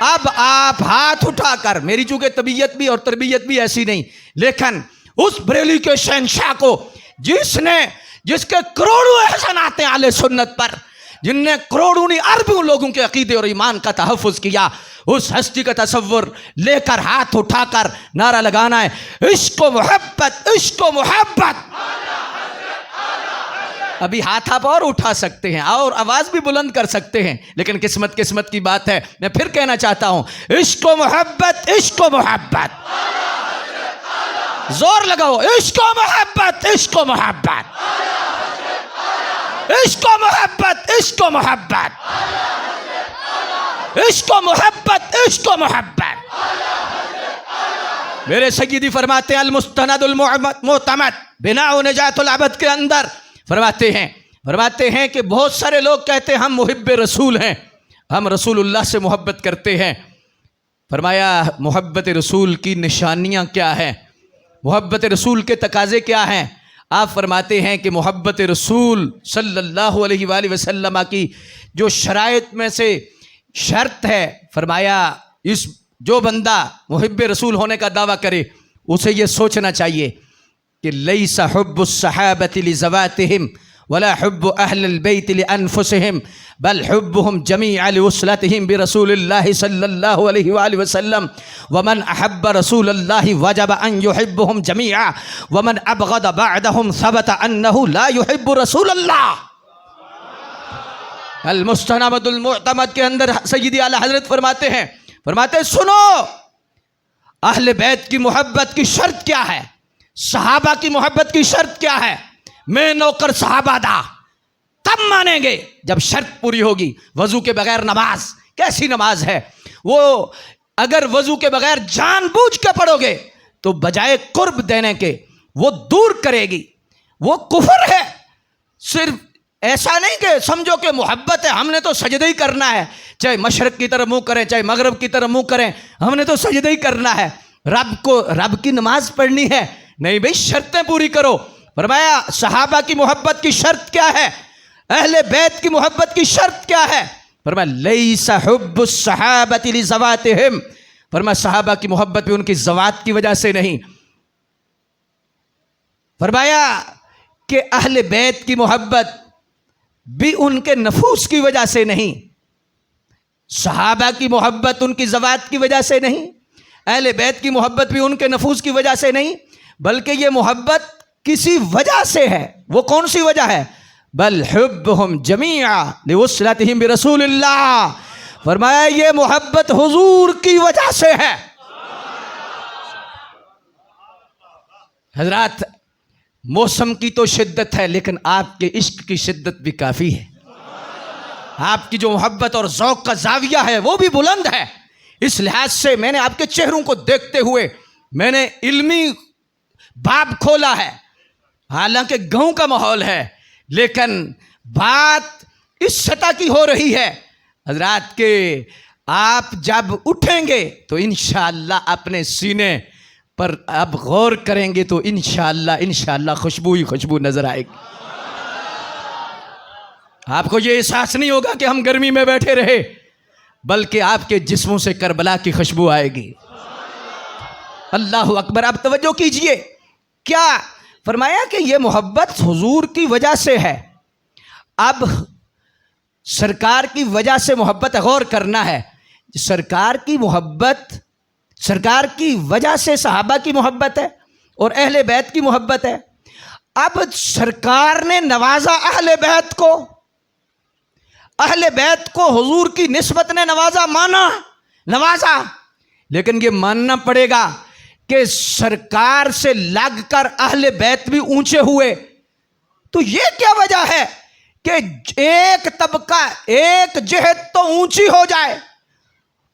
اب آپ ہاتھ اٹھا کر، میری چونکہ طبیعت بھی اور تربیت بھی ایسی نہیں، لیکن اس بریلی کے شہنشاہ کو جس کے کروڑوں احسانات ہیں اہل سنت پر، جن نے کروڑوں نہیں اربوں لوگوں کے عقیدے اور ایمان کا تحفظ کیا، اس ہستی کا تصور لے کر ہاتھ اٹھا کر نعرہ لگانا ہے، عشق و محبت، عشق و محبت۔ ابھی ہاتھ آپ اور اٹھا سکتے ہیں اور آواز بھی بلند کر سکتے ہیں، لیکن قسمت کی بات ہے۔ میں پھر کہنا چاہتا ہوں، عشق و محبت، عشق و محبت، زور لگاؤ، عشق و محبت، عشق و محبت، عشق و محبت، عشق و محبت، عشق و محبت، عشق و محبت۔ میرے سیدی فرماتے ہیں المستند المعتمد بناء نجات العبد کے اندر فرماتے ہیں کہ بہت سارے لوگ کہتے ہیں ہم محب رسول ہیں، ہم رسول اللہ سے محبت کرتے ہیں۔ فرمایا محبت رسول کی نشانیاں کیا ہیں، محبت رسول کے تقاضے کیا ہیں؟ آپ فرماتے ہیں کہ محبت رسول صلی اللہ علیہ وآلہ وسلم کی جو شرائط میں سے شرط ہے، فرمایا جو بندہ محب رسول ہونے کا دعویٰ کرے اسے یہ سوچنا چاہیے کہ لیس حب الصحابۃ لذواتہم ولا حب اہل البیت لانفسہم بل حبہم جمیعا لوصلتہم برسول اللہ صلی اللہ علیہ وآلہ وسلم ومن احب رسول اللہ وجب ان یحبہم جمیعا ومن ابغض بعدہم ثبت انہ لا یحب رسول اللہ۔ المستند المعتمد کے اندر سیدی اعلیٰ حضرت فرماتے ہیں سنو، اہل بیت کی محبت کی شرط کیا ہے، صحابہ کی محبت کی شرط کیا ہے؟ میں نوکر صحابہ دا، تب مانیں گے جب شرط پوری ہوگی۔ وضو کے بغیر نماز کیسی نماز ہے؟ وہ اگر وضو کے بغیر جان بوجھ کے پڑھو گے تو بجائے قرب دینے کے وہ دور کرے گی، وہ کفر ہے۔ صرف ایسا نہیں کہ سمجھو کہ محبت ہے ہم نے تو سجدہ ہی کرنا ہے، چاہے مشرق کی طرف منہ کریں چاہے مغرب کی طرف منہ کریں، ہم نے تو سجدہ ہی کرنا ہے، رب کی نماز پڑھنی ہے۔ نہیں بھئی، شرطیں پوری کرو۔ فرمایا صحابہ کی محبت کی شرط کیا ہے، اہل بیت کی محبت کی شرط کیا ہے؟ فرمایا لیس حب الصحابۃ لذواتہم، فرمایا صحابہ کی محبت بھی ان کی ذوات کی وجہ سے نہیں، فرمایا کہ اہل بیت کی محبت بھی ان کے نفوس کی وجہ سے نہیں، صحابہ کی محبت ان کی ذوات کی وجہ سے نہیں، اہل بیت کی محبت بھی ان کے نفوس کی وجہ سے نہیں، بلکہ یہ محبت کسی وجہ سے ہے۔ وہ کون سی وجہ ہے؟ بل حبہم جمیعا لوصلتہم برسول اللہ، فرمایا یہ محبت حضور کی وجہ سے ہے۔ حضرات، موسم کی تو شدت ہے لیکن آپ کے عشق کی شدت بھی کافی ہے، آپ کی جو محبت اور ذوق کا زاویہ ہے وہ بھی بلند ہے۔ اس لحاظ سے میں نے آپ کے چہروں کو دیکھتے ہوئے میں نے علمی باب کھولا ہے، حالانکہ گاؤں کا ماحول ہے لیکن بات اس سطح کی ہو رہی ہے حضرات کہ آپ جب اٹھیں گے تو انشاءاللہ اپنے سینے پر اب غور کریں گے تو انشاءاللہ خوشبو ہی خوشبو نظر آئے گی۔ آپ کو یہ احساس نہیں ہوگا کہ ہم گرمی میں بیٹھے رہے، بلکہ آپ کے جسموں سے کربلا کی خوشبو آئے گی۔ اللہ اکبر۔ آپ توجہ کیجئے، کیا فرمایا کہ یہ محبت حضور کی وجہ سے ہے۔ اب سرکار کی وجہ سے محبت غور کرنا ہے، سرکار کی محبت، سرکار کی وجہ سے صحابہ کی محبت ہے اور اہل بیت کی محبت ہے۔ اب سرکار نے نوازا اہل بیت کو، اہل بیت کو حضور کی نسبت نے نوازا، نوازا، لیکن یہ ماننا پڑے گا کہ سرکار سے لگ کر اہل بیت بھی اونچے ہوئے۔ تو یہ کیا وجہ ہے کہ ایک طبقہ، ایک جہت تو اونچی ہو جائے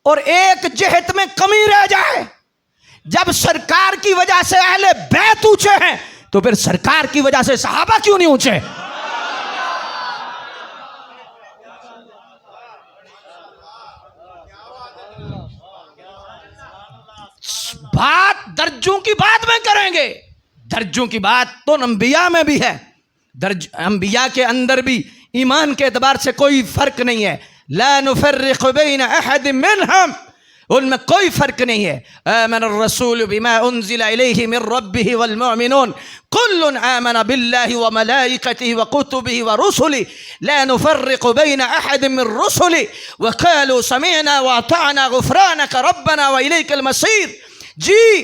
اور ایک جہت میں کمی رہ جائے؟ جب سرکار کی وجہ سے اہل بیت اونچے ہیں تو پھر سرکار کی وجہ سے صحابہ کیوں نہیں اونچے؟ بات درجوں کی بات میں کریں گے، درجوں کی بات تو انبیاء میں بھی ہے، انبیاء کے اندر بھی ایمان کے اعتبار سے کوئی فرق نہیں ہے۔ لا نفرق بین احد منہم ان میں کوئی فرق نہیں ہے. آمن الرسول بما انزل الیہ من ربہ والمؤمنون کل آمن باللہ وملائکتہ وکتبہ ورسلہ لا نفرق بین احد من رسلہ وقالوا سمعنا واطعنا غفرانک ربنا والیک المصیر. جی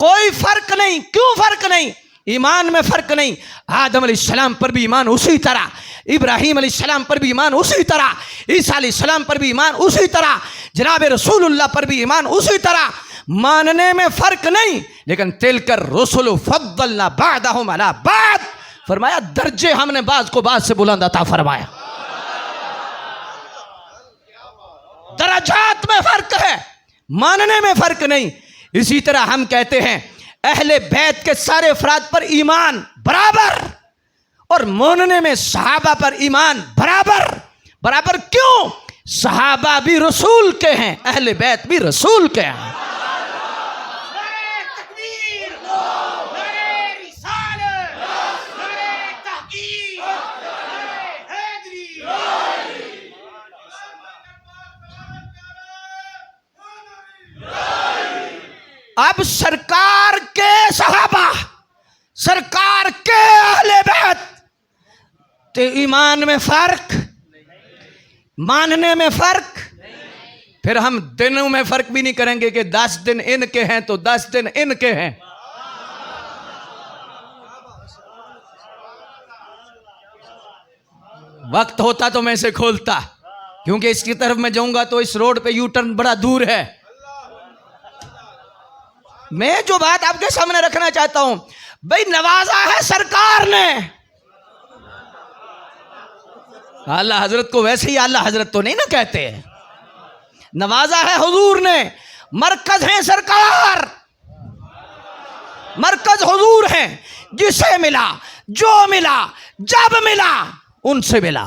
کوئی فرق نہیں. کیوں فرق نہیں؟ ایمان میں فرق نہیں. آدم علیہ السلام پر بھی ایمان اسی طرح, ابراہیم علیہ السلام پر بھی ایمان اسی طرح, عیسیٰ علیہ السلام پر بھی ایمان اسی طرح, جناب رسول اللہ پر بھی ایمان اسی طرح. ماننے میں فرق نہیں, لیکن تلک الرسل فضلنا بعضهم علی بعض. فرمایا درجے ہم نے بعض کو بعض سے بلند عطا فرمایا. درجات میں فرق ہے, ماننے میں فرق نہیں. اسی طرح ہم کہتے ہیں اہل بیت کے سارے افراد پر ایمان برابر, اور ماننے میں صحابہ پر ایمان برابر. برابر کیوں؟ صحابہ بھی رسول کے ہیں, اہل بیت بھی رسول کے ہیں. اب سرکار کے صحابہ, سرکار کے اہل بیت, تو ایمان میں فرق, ماننے میں فرق. پھر ہم دنوں میں فرق بھی نہیں کریں گے کہ 10 دن ان کے ہیں تو 10 دن ان کے ہیں. وقت ہوتا تو میں اسے کھولتا, کیونکہ اس کی طرف میں جاؤں گا تو اس روڈ پہ یو ٹرن بڑا دور ہے. میں جو بات آپ کے سامنے رکھنا چاہتا ہوں, بھئی نوازا ہے سرکار نے. اعلی حضرت کو ویسے ہی اعلی حضرت تو نہیں نا کہتے ہیں, نوازا ہے حضور نے. مرکز ہیں سرکار, مرکز حضور ہیں. جسے ملا, جو ملا, جب ملا, ان سے ملا.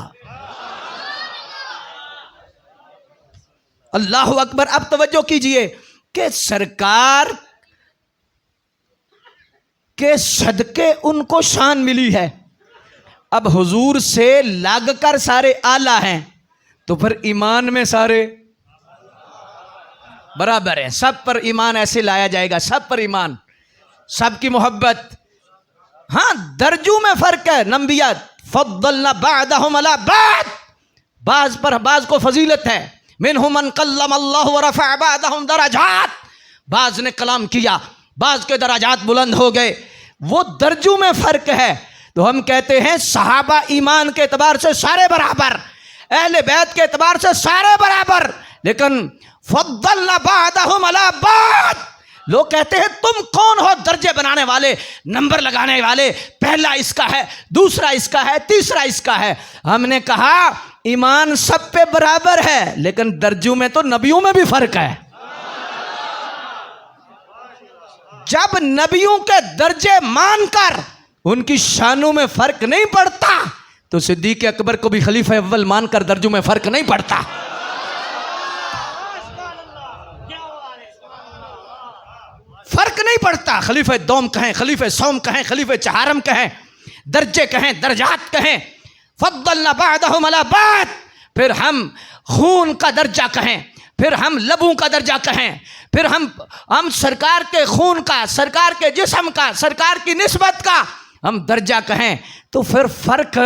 اللہ اکبر. اب توجہ کیجئے کہ سرکار کے صدقے ان کو شان ملی ہے. اب حضور سے لگ کر سارے اعلیٰ ہیں, تو پھر ایمان میں سارے برابر ہیں. سب پر ایمان ایسے لایا جائے گا, سب پر ایمان, سب کی محبت. ہاں درجوں میں فرق ہے. نبیات فضلنا بعضهم علی بعض, بعض پر بعض کو فضیلت ہے. منہم من کلم اللہ ورفع بعضهم درجات, بعض نے کلام کیا, بعض کے درجات بلند ہو گئے. وہ درجوں میں فرق ہے. تو ہم کہتے ہیں صحابہ ایمان کے اعتبار سے سارے برابر, اہل بیت کے اعتبار سے سارے برابر, لیکن فضلنا بعضهم علی بعض. لوگ کہتے ہیں تم کون ہو درجے بنانے والے, نمبر لگانے والے, پہلا اس کا ہے, دوسرا اس کا ہے, تیسرا اس کا ہے. ہم نے کہا ایمان سب پہ برابر ہے, لیکن درجوں میں تو نبیوں میں بھی فرق ہے. جب نبیوں کے درجے مان کر ان کی شانوں میں فرق نہیں پڑتا, تو صدیق اکبر کو بھی خلیفہ اول مان کر درجوں میں فرق نہیں پڑتا. فرق نہیں پڑتا. خلیفہ دوم کہیں, خلیفہ سوم کہیں, خلیفہ چہارم کہیں, درجے کہیں, درجات کہیں. فضلنا بعضهم علی بعض. پھر ہم خون کا درجہ کہیں, پھر ہم لبوں کا درجہ کہیں, پھر ہم سرکار کے خون کا, سرکار کے جسم کا, سرکار کی نسبت کا ہم درجہ کہیں, تو پھر فرق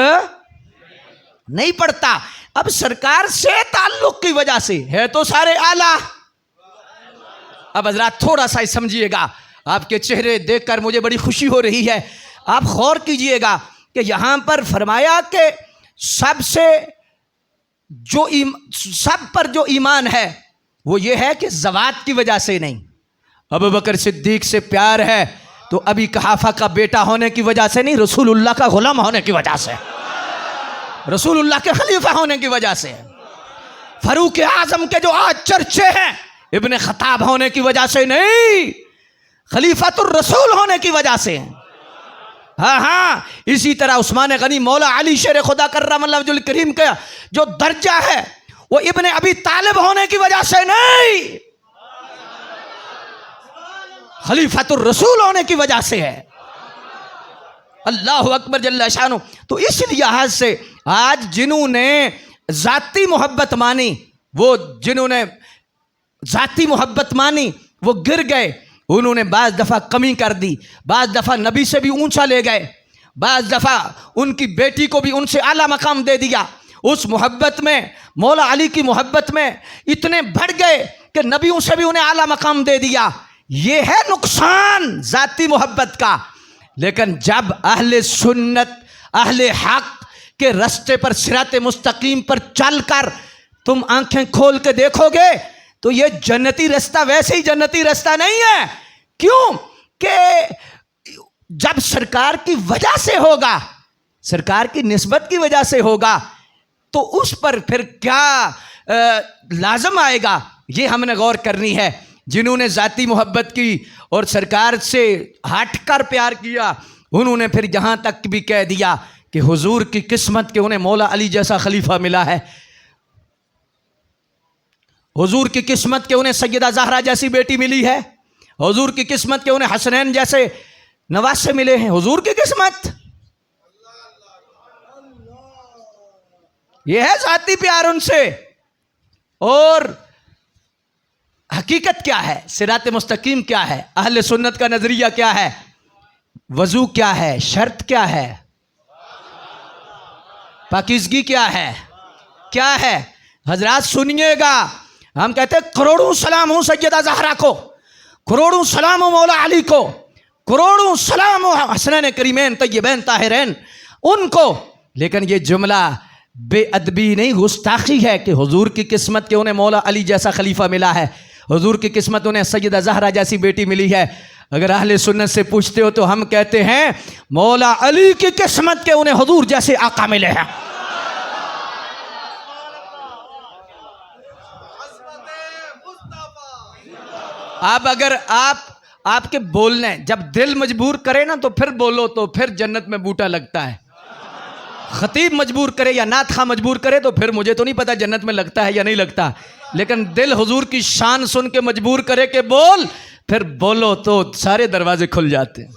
نہیں پڑتا. اب سرکار سے تعلق کی وجہ سے ہے تو سارے اعلیٰ. اب حضرات تھوڑا سا سمجھیے گا, آپ کے چہرے دیکھ کر مجھے بڑی خوشی ہو رہی ہے. آپ غور کیجئے گا کہ یہاں پر فرمایا کہ سب پر جو ایمان ہے وہ یہ ہے کہ ذوات کی وجہ سے نہیں. ابو بکر صدیق سے پیار ہے تو ابی قحافہ کا بیٹا ہونے کی وجہ سے نہیں, رسول اللہ کا غلام ہونے کی وجہ سے, رسول اللہ کے خلیفہ ہونے کی وجہ سے. فاروق اعظم کے جو آج چرچے ہیں ابن خطاب ہونے کی وجہ سے نہیں, خلیفۃ الرسول ہونے کی وجہ سے. ہاں اسی طرح عثمان غنی مولا علی شیر خدا کرم اللہ وجہ الکریم کا جو درجہ ہے وہ ابن ابی طالب ہونے کی وجہ سے نہیں, خلیفۃ الرسول ہونے کی وجہ سے ہے. اللہ اکبر جل شانہ. تو اس لحاظ سے آج جنہوں نے ذاتی محبت مانی, وہ جنہوں نے ذاتی محبت مانی وہ گر گئے. انہوں نے بعض دفعہ کمی کر دی, بعض دفعہ نبی سے بھی اونچا لے گئے, بعض دفعہ ان کی بیٹی کو بھی ان سے اعلیٰ مقام دے دیا. اس محبت میں, مولا علی کی محبت میں اتنے بڑھ گئے کہ نبیوں سے بھی انہیں اعلیٰ مقام دے دیا. یہ ہے نقصان ذاتی محبت کا. لیکن جب اہل سنت, اہل حق کے رستے پر, صراط مستقیم پر چل کر تم آنکھیں کھول کے دیکھو گے تو یہ جنتی رستہ ویسے ہی جنتی رستہ نہیں ہے. کیوں کہ جب سرکار کی وجہ سے ہوگا, سرکار کی نسبت کی وجہ سے ہوگا, تو اس پر پھر کیا لازم آئے گا, یہ ہم نے غور کرنی ہے. جنہوں نے ذاتی محبت کی اور سرکار سے ہٹ کر پیار کیا, انہوں نے پھر جہاں تک بھی کہہ دیا کہ حضور کی قسمت کہ انہیں مولا علی جیسا خلیفہ ملا ہے, حضور کی قسمت کہ انہیں سیدہ زہرا جیسی بیٹی ملی ہے, حضور کی قسمت کہ انہیں حسنین جیسے نواسے ملے ہیں. حضور کی قسمت یہ ہے ذاتی پیار ان سے. اور حقیقت کیا ہے, صراط مستقیم کیا ہے, اہل سنت کا نظریہ کیا ہے, وضو کیا ہے, شرط کیا ہے, پاکیزگی کیا ہے, کیا ہے؟ حضرات سنیے گا, ہم کہتے ہیں کروڑوں سلام ہوں سیدہ زہرا کو, کروڑوں سلام ہوں مولا علی کو, کروڑوں سلام ہوں حسنین کریمین طیبین طاہرین ان کو. لیکن یہ جملہ بے ادبی نہیں, گستاخی ہے کہ حضور کی قسمت کہ انہیں مولا علی جیسا خلیفہ ملا ہے, حضور کی قسمت انہیں سیدہ زہرا جیسی بیٹی ملی ہے. اگر اہل سنت سے پوچھتے ہو تو ہم کہتے ہیں مولا علی کی قسمت کہ انہیں حضور جیسے آقا ملے ہیں. اب اگر آپ کے بولنے جب دل مجبور کرے نا تو پھر بولو, تو پھر جنت میں بوٹا لگتا ہے. خطیب مجبور کرے یا نعت خواں مجبور کرے تو پھر مجھے تو نہیں پتا جنت میں لگتا ہے یا نہیں لگتا, لیکن دل حضور کی شان سن کے مجبور کرے کہ بول, پھر بولو تو سارے دروازے کھل جاتے ہیں.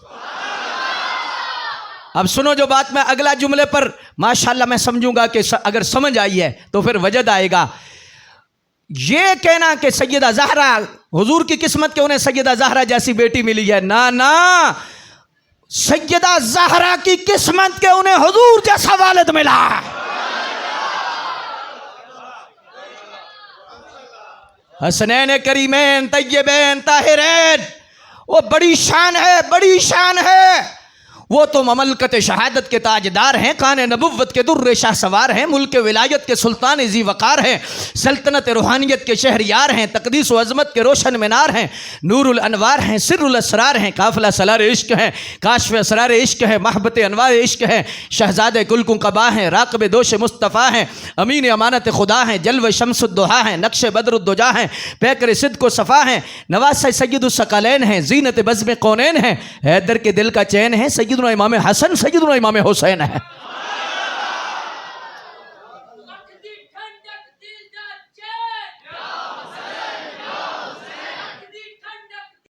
اب سنو جو بات میں اگلا جملے پر ماشاءاللہ میں سمجھوں گا کہ اگر سمجھ آئی ہے تو پھر وجد آئے گا. یہ کہنا کہ سیدہ زہرا حضور کی قسمت کہ انہیں سیدہ زہرا جیسی بیٹی ملی ہے, نا, سیدہ زہرا کی قسمت کہ انہیں حضور جیسا والد ملا. حسنین کریمین طیبین طاہرین, وہ بڑی شان ہے, بڑی شان ہے. وہ تو مملکت شہادت کے تاجدار ہیں, کان نبوت کے در شاہ سوار ہیں, ملک ولایت کے سلطان ذی وقار ہیں, سلطنت روحانیت کے شہریار ہیں, تقدیس و عظمت کے روشن مینار ہیں, نور الانوار ہیں, سر الاسرار ہیں, قافلہ سالار عشق ہیں, کاشف اسرار عشق ہیں, محبت انوار عشق ہیں, شہزاد گلکوں قبا ہیں, راقب دوش مصطفیٰ ہیں, امین امانت خدا ہیں, جلو شمس الدحا ہیں, نقش بدر الدجا ہیں, پیکر صدق و صفا ہیں, نواسہ سید الثقلین ہیں, زینت بزم کونین ہیں, حیدر کے دل کا چین ہے, سیدنا امام حسن سیدنا امام حسین ہے.